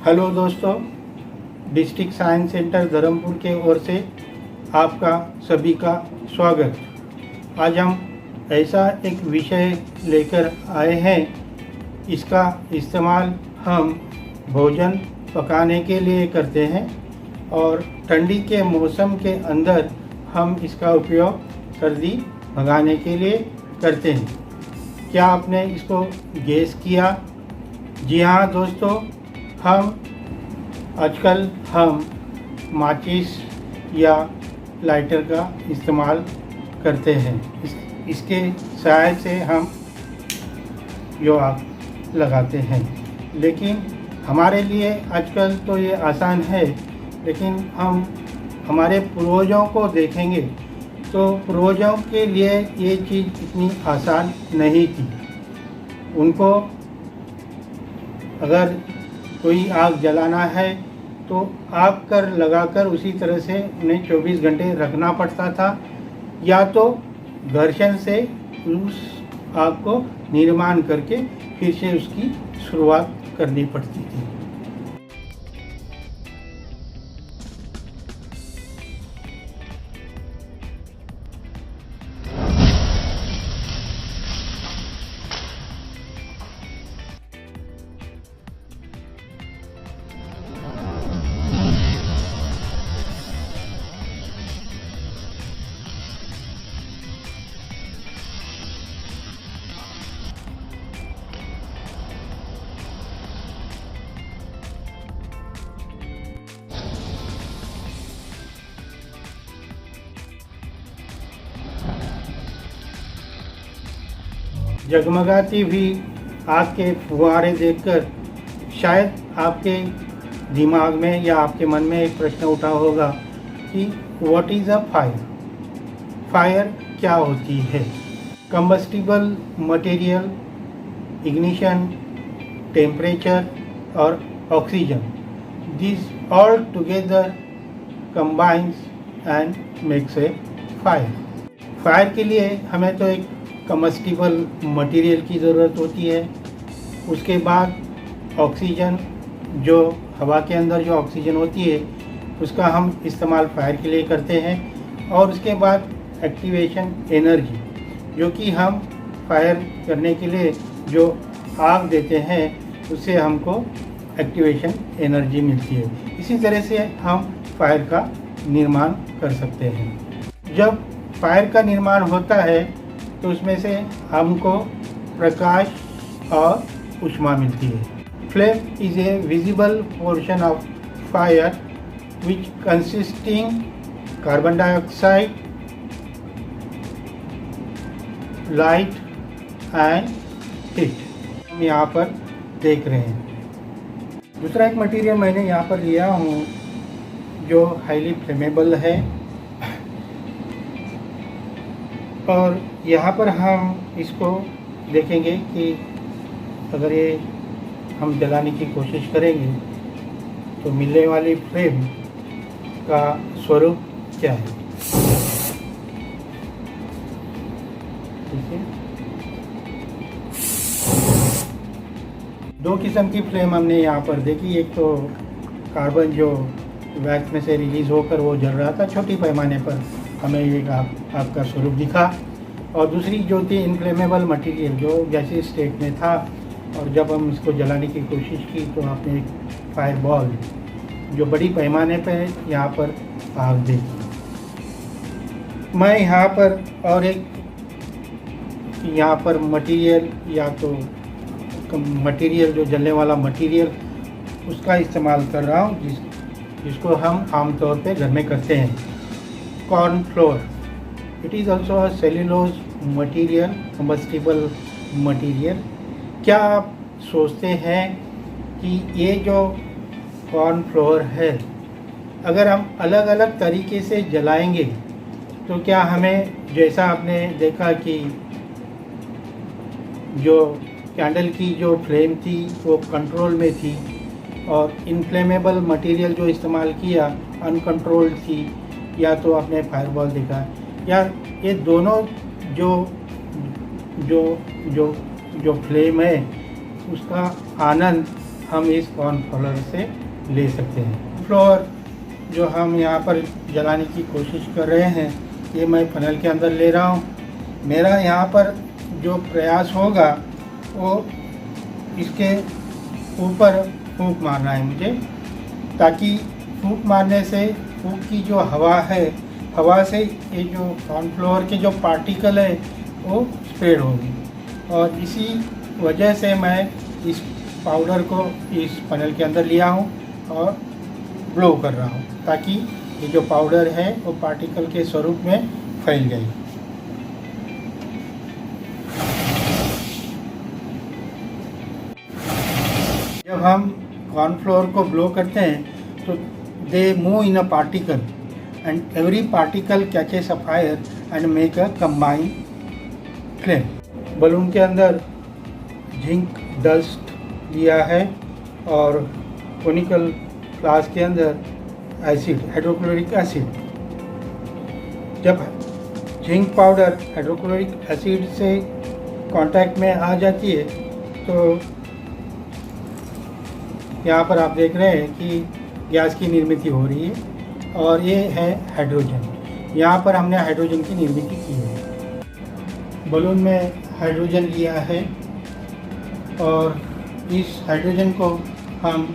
Hello दोस्तों, district science centre Dharampur के ओर से आपका सभी का स्वागत। आज हम ऐसा एक विषय लेकर आए हैं, इसका इस्तेमाल हम भोजन पकाने के लिए करते हैं और ठंडी के मौसम के अंदर हम इसका उपयोग सर्दी भगाने के लिए करते हैं। क्या आपने इसको गेस किया? जी हाँ दोस्तों, आजकल हम माचिस या लाइटर का इस्तेमाल करते हैं। इसके सहायता से हम जो आग लगाते हैं, लेकिन हमारे लिए आजकल तो ये आसान है, लेकिन हम हमारे पूर्वजों को देखेंगे तो पूर्वजों के लिए ये चीज़ इतनी आसान नहीं थी। उनको अगर कोई आग जलाना है तो आग कर लगाकर उसी तरह से उन्हें 24 घंटे रखना पड़ता था, या तो घर्षण से उस आग को निर्माण करके फिर से उसकी शुरुआत करनी पड़ती थी। जगमगाती हुई आग के फुहारे देखकर शायद आपके दिमाग में या आपके मन में एक प्रश्न उठा होगा कि what is a fire? Fire क्या होती है? कंबस्टिबल मटेरियल, इग्निशन, टेम्परेचर और oxygen, this all together combines and makes a fire. Fire के लिए हमें तो एक कम्बस्टिबल मटेरियल की ज़रूरत होती है। उसके बाद ऑक्सीजन, जो हवा के अंदर जो ऑक्सीजन होती है उसका हम इस्तेमाल फायर के लिए करते हैं। और उसके बाद एक्टिवेशन एनर्जी, जो कि हम फायर करने के लिए जो आग देते हैं उससे हमको एक्टिवेशन एनर्जी मिलती है। इसी तरह से हम फायर का निर्माण कर सकते हैं। जब फायर का निर्माण होता है तो उसमें से हमको प्रकाश और ऊष्मा मिलती है। Flame is a visible portion of fire which consisting carbon dioxide, light and heat. हम यहाँ पर देख रहे हैं। दूसरा एक मटेरियल मैंने यहाँ पर लिया हूँ जो हाईली फ्लेमेबल है, और यहाँ पर हम इसको देखेंगे कि अगर ये हम जलाने की कोशिश करेंगे तो मिलने वाली फ्लेम का स्वरूप क्या है। ठीक है, दो किस्म की फ्लेम हमने यहाँ पर देखी। एक तो कार्बन जो वैक्स में से रिलीज होकर वो जल रहा था, छोटी पैमाने पर हमें एक आग का स्वरूप दिखा। और दूसरी जो थी इनफ्लेमेबल मटेरियल, जो गैसीय स्टेट में था, और जब हम इसको जलाने की कोशिश की तो आपने एक फायर बॉल जो बड़ी पैमाने पर यहाँ पर आग देखी। मैं यहाँ पर और एक यहाँ पर मटेरियल, या तो मटेरियल जो जलने वाला मटेरियल, उसका इस्तेमाल कर रहा हूँ जिसको हम आमतौर पे घर में करते हैं, corn flour. It is also a cellulose material, combustible material. क्या आप सोचते हैं कि ये जो कॉर्न फ्लोर है, अगर हम अलग अलग तरीके से जलाएंगे तो क्या हमें, जैसा आपने देखा कि जो कैंडल की जो फ्लेम थी वो कंट्रोल में थी, और इनफ्लेमेबल मटेरियल जो इस्तेमाल किया अनकंट्रोल्ड थी, या तो आपने फायरबॉल देखा, या ये दोनों जो जो जो जो फ्लेम है उसका आनंद हम इस कॉर्नफ्लोर से ले सकते हैं। फ्लोर जो हम यहाँ पर जलाने की कोशिश कर रहे हैं, ये मैं फनल के अंदर ले रहा हूँ। मेरा यहाँ पर जो प्रयास होगा वो इसके ऊपर फूंक मारना है मुझे, ताकि फूंक मारने से फूंक की जो हवा है, हवा से ये जो कॉर्नफ्लोर के जो पार्टिकल है वो स्प्रेड होगी, और इसी वजह से मैं इस पाउडर को इस फनल के अंदर लिया हूँ और ब्लो कर रहा हूँ, ताकि ये जो पाउडर है वो पार्टिकल के स्वरूप में फैल जाए। जब हम कॉर्नफ्लोर को ब्लो करते हैं तो they move in a particle and every particle catches a fire and make a combine flame. Balloon के अंदर जिंक डस्ट लिया है और कोनिकल फ्लास्क के अंदर एसिड, हाइड्रोक्लोरिक एसिड। जब जिंक पाउडर हाइड्रोक्लोरिक एसिड से कांटेक्ट में आ जाती है तो यहाँ पर आप देख रहे हैं कि गैस की निर्मित हो रही है, और ये है हाइड्रोजन। यहाँ पर हमने हाइड्रोजन की निर्मित की है। बलून में हाइड्रोजन लिया है और इस हाइड्रोजन को हम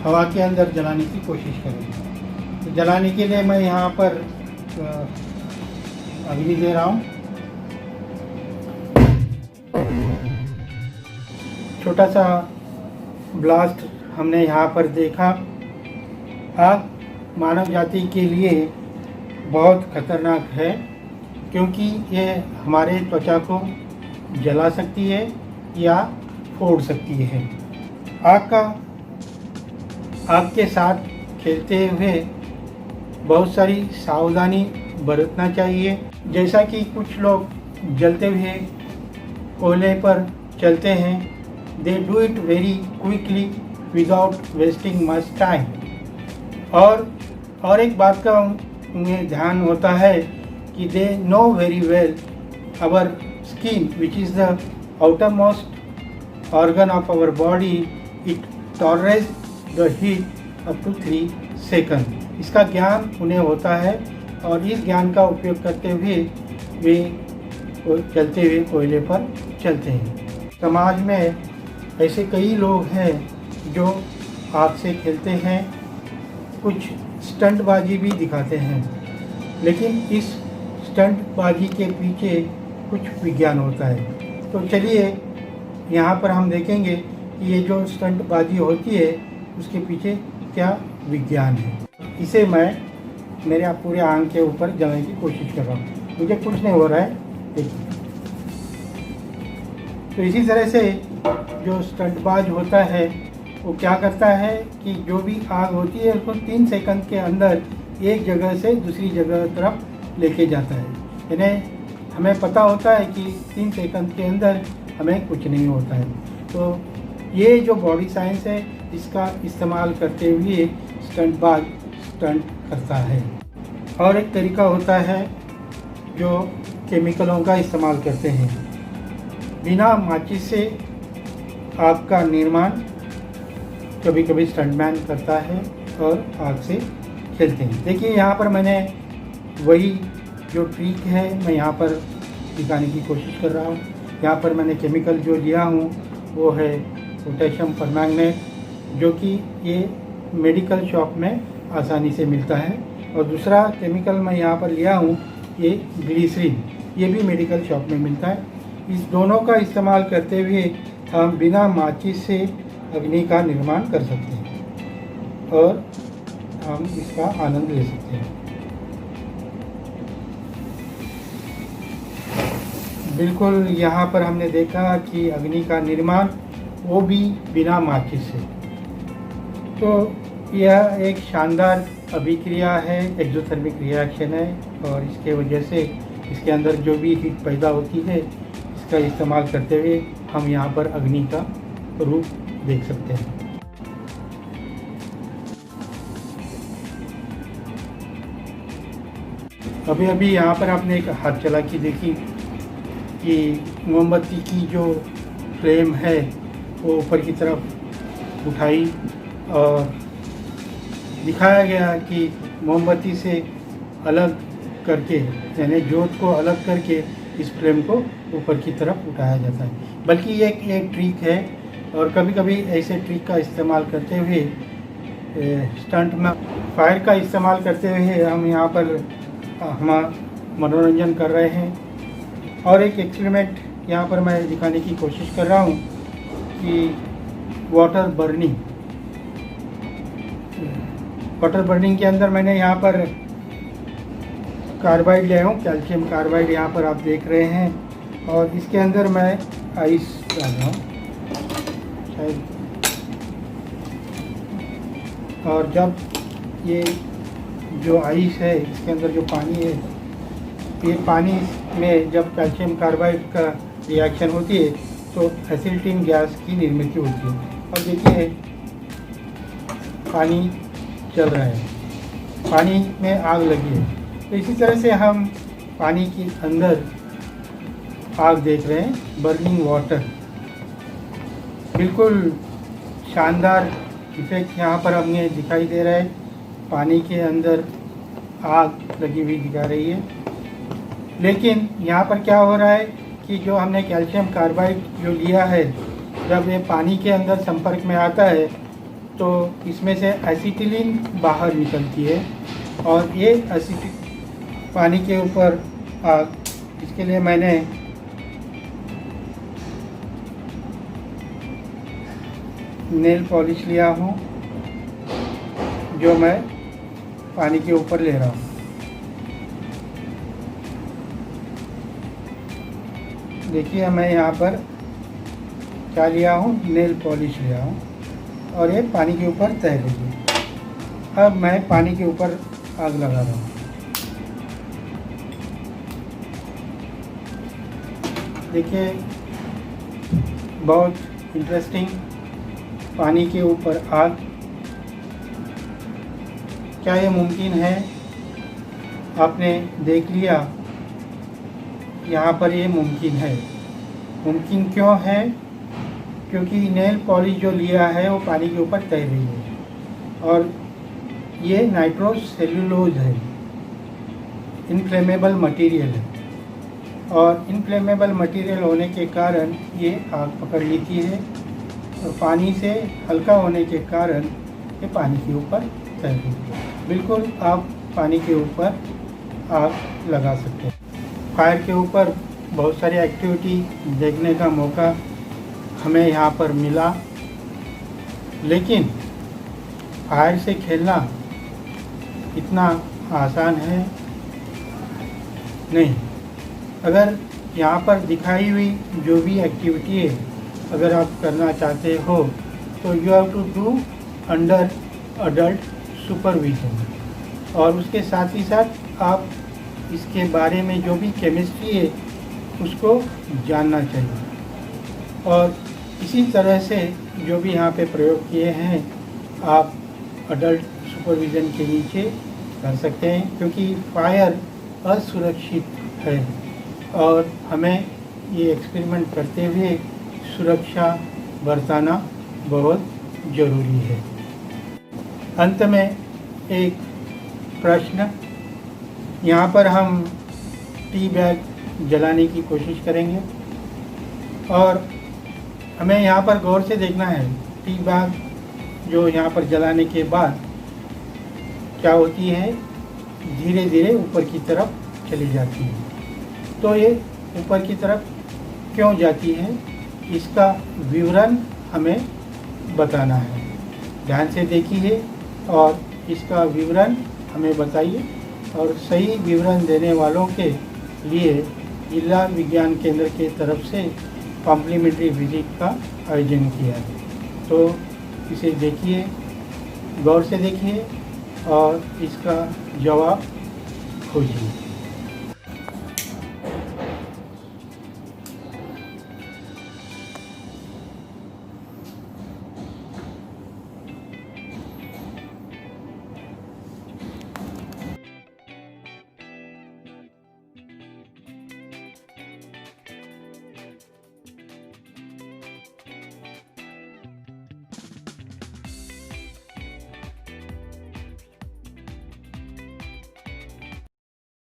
हवा के अंदर जलाने की कोशिश करेंगे। तो जलाने के लिए मैं यहाँ पर अग्नि दे रहा हूँ। छोटा सा ब्लास्ट हमने यहाँ पर देखा। आग मानव जाति के लिए बहुत खतरनाक है, क्योंकि ये हमारे त्वचा को जला सकती है या फोड़ सकती है। आग के साथ खेलते हुए बहुत सारी सावधानी बरतना चाहिए। जैसा कि कुछ लोग जलते हुए कोयले पर चलते हैं, they do it very quickly without wasting much time. और एक बात का उन्हें ध्यान होता है कि they know very well our skin which is the outermost organ of our body, it tolerates the heat up to 3 seconds। इसका ज्ञान उन्हें होता है और इस ज्ञान का उपयोग करते हुए वे चलते हुए कोयले पर चलते हैं। समाज में ऐसे कई लोग हैं जो आग से खेलते हैं, कुछ स्टंटबाजी भी दिखाते हैं, लेकिन इस स्टंटबाजी के पीछे कुछ विज्ञान होता है। तो चलिए यहाँ पर हम देखेंगे कि ये जो स्टंटबाजी होती है उसके पीछे क्या विज्ञान है। इसे मैं मेरे पूरे आंख के ऊपर जलाने की कोशिश कर रहा हूँ, मुझे कुछ नहीं हो रहा है, देखिए। तो इसी तरह से जो स्टंटबाज होता है वो क्या करता है कि जो भी आग होती है उसको 3 सेकंड के अंदर एक जगह से दूसरी जगह तरफ लेके जाता है। यानी हमें पता होता है कि 3 सेकंड के अंदर हमें कुछ नहीं होता है। तो ये जो बॉडी साइंस है इसका इस्तेमाल करते हुए स्टंटबाज स्टंट करता है। और एक तरीका होता है जो केमिकलों का इस्तेमाल करते हैं। बिना माचिस से आग का निर्माण कभी कभी स्टंटमैन करता है और आग से खेलते हैं। देखिए यहाँ पर मैंने वही जो ट्रिक है मैं यहाँ पर दिखाने की कोशिश कर रहा हूँ। यहाँ पर मैंने केमिकल जो लिया हूँ वो है पोटेशियम परमैंगनेट, जो कि ये मेडिकल शॉप में आसानी से मिलता है। और दूसरा केमिकल मैं यहाँ पर लिया हूँ ये ग्लिसरीन, ये भी मेडिकल शॉप में मिलता है। इस दोनों का इस्तेमाल करते हुए हम बिना माचिस से अग्नि का निर्माण कर सकते हैं और हम इसका आनंद ले सकते हैं। बिल्कुल यहाँ पर हमने देखा कि अग्नि का निर्माण वो भी बिना माचिस से। तो यह एक शानदार अभिक्रिया है, एक्सोथर्मिक रिएक्शन है, और इसके वजह से इसके अंदर जो भी हीट पैदा होती है इसका इस्तेमाल करते हुए हम यहाँ पर अग्नि का रूप देख सकते हैं। अभी अभी यहाँ पर आपने एक हाथ चला के देखी कि मोमबत्ती की जो फ्लेम है वो ऊपर की तरफ उठाई और दिखाया गया कि मोमबत्ती से अलग करके, यानी जोत को अलग करके इस फ्लेम को ऊपर की तरफ उठाया जाता है। बल्कि ये एक ट्रिक है और कभी कभी ऐसे ट्रिक का इस्तेमाल करते हुए स्टंट में फायर का इस्तेमाल करते हुए हम यहाँ पर हमारा मनोरंजन कर रहे हैं। और एक एक्सपेरिमेंट यहाँ पर मैं दिखाने की कोशिश कर रहा हूँ कि वाटर बर्निंग के अंदर मैंने यहाँ पर कार्बाइड ले हूँ, कैल्शियम कार्बाइड यहाँ पर आप देख रहे हैं। और इसके अंदर मैं आइस डाल रहा हूँ शायद। और जब ये जो आइस है इसके अंदर जो पानी है, ये पानी में जब कैल्शियम कार्बाइड का रिएक्शन होती है तो एसिटिलीन गैस की निर्मित होती है। और देखिए पानी चल रहा है, पानी में आग लगी है। तो इसी तरह से हम पानी के अंदर आग देख रहे हैं, बर्निंग वाटर। बिल्कुल शानदार इफेक्ट यहाँ पर हमें दिखाई दे रहा है। पानी के अंदर आग लगी हुई दिखा रही है। लेकिन यहाँ पर क्या हो रहा है कि जो हमने कैल्शियम कार्बाइड जो लिया है, जब ये पानी के अंदर संपर्क में आता है तो इसमें से एसिटिलीन बाहर निकलती है और ये पानी के ऊपर आग। इसके लिए मैंने नेल पॉलिश लिया हूँ जो मैं पानी के ऊपर ले रहा हूँ। देखिए मैं यहाँ पर क्या लिया हूँ, नेल पॉलिश लिया हूँ और ये पानी के ऊपर तैर रही है। अब मैं पानी के ऊपर आग लगा रहा हूँ। देखिए बहुत इंटरेस्टिंग, पानी के ऊपर आग। क्या ये मुमकिन है? आपने देख लिया, यहाँ पर ये मुमकिन है। मुमकिन क्यों है? क्योंकि नेल पॉलिश जो लिया है वो पानी के ऊपर तैर रही है और ये नाइट्रोसेल्यूलोज है, इनफ्लेमेबल मटेरियल है। और इनफ्लेमेबल मटेरियल होने के कारण ये आग पकड़ लेती है और पानी से हल्का होने के कारण ये पानी के ऊपर तैर रही है। बिल्कुल आप पानी के ऊपर आग लगा सकते हैं। फायर के ऊपर बहुत सारी एक्टिविटी देखने का मौका हमें यहाँ पर मिला, लेकिन फायर से खेलना इतना आसान है नहीं। अगर यहाँ पर दिखाई हुई जो भी एक्टिविटी है अगर आप करना चाहते हो तो you have to do under adult supervision. और उसके साथ ही साथ आप इसके बारे में जो भी केमिस्ट्री है उसको जानना चाहिए। और इसी तरह से जो भी यहाँ पे प्रयोग किए हैं आप अडल्ट सुपरविज़न के नीचे कर सकते हैं, क्योंकि फायर असुरक्षित है और हमें ये एक्सपेरिमेंट करते हुए सुरक्षा बरतना बहुत ज़रूरी है। अंत में एक प्रश्न, यहाँ पर हम टी बैग जलाने की कोशिश करेंगे और हमें यहाँ पर गौर से देखना है टी बैग जो यहाँ पर जलाने के बाद क्या होती है, धीरे धीरे ऊपर की तरफ चली जाती है। तो ये ऊपर की तरफ क्यों जाती है इसका विवरण हमें बताना है। ध्यान से देखिए और इसका विवरण हमें बताइए। और सही विवरण देने वालों के लिए जिला विज्ञान केंद्र के तरफ से कॉम्प्लीमेंट्री विजिट का आयोजन किया है। तो इसे देखिए, गौर से देखिए और इसका जवाब खोजिए।